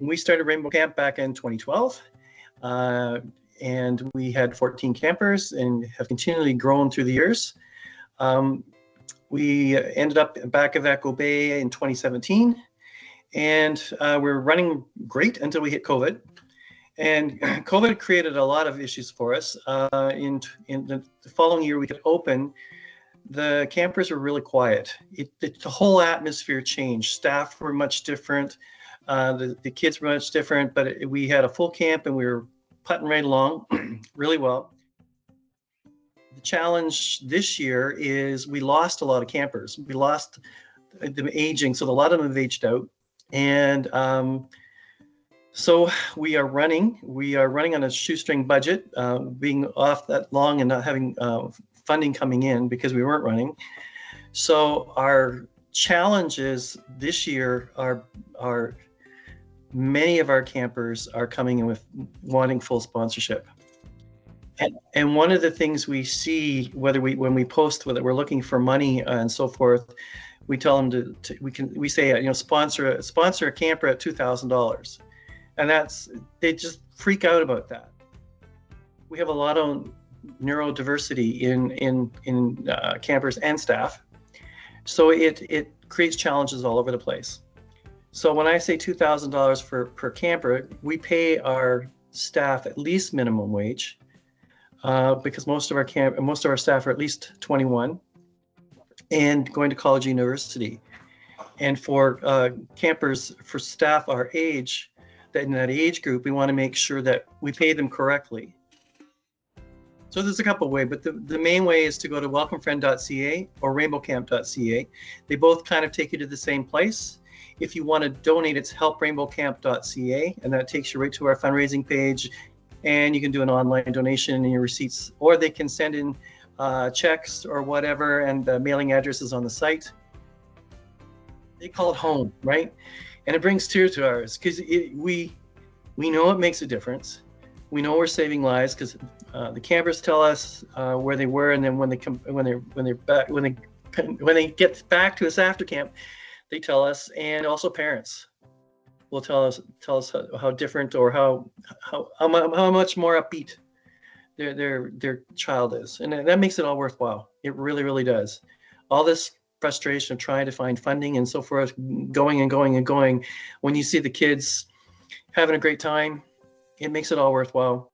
We started Rainbow Camp back in 2012, and we had 14 campers and have continually grown through the years. We ended up back of Echo Bay in 2017, and we're running great until we hit COVID. And COVID created a lot of issues for us. In the following year, we could open. The campers were really quiet. The whole atmosphere changed. Staff were much different. The kids were much different, but we had a full camp and we were putting right along really well. The challenge this year is we lost a lot of campers. We lost them aging, so a lot of them have aged out. And so we are running on a shoestring budget, being off that long and not having funding coming in because we weren't running. So our challenges this year are many of our campers are coming in with wanting full sponsorship. And one of the things we see, when we post that we're looking for money and so forth, we tell them we say, sponsor a camper at $2,000. And they just freak out about that. We have a lot of neurodiversity in campers and staff, so it creates challenges all over the place. So when I say $2,000 per camper, we pay our staff at least minimum wage, because most of our staff are at least 21 and going to college, university. And for campers, for staff our age, in that age group, we want to make sure that we pay them correctly. So there's a couple of ways, but the main way is to go to welcomefriend.ca or rainbowcamp.ca. They both kind of take you to the same place. If you want to donate, it's helprainbowcamp.ca, and that takes you right to our fundraising page, and you can do an online donation in your receipts, or they can send in checks or whatever, and the mailing address is on the site. They call it home, right? And it brings tears to ours because we know it makes a difference. We know we're saving lives because the campers tell us where they were, and then when they get back to us after camp, they tell us, and also parents will tell us how different or how much more upbeat their child is, and that makes it all worthwhile. It really, really does. All this frustration of trying to find funding and so forth, going and going and going, when you see the kids having a great time, it makes it all worthwhile.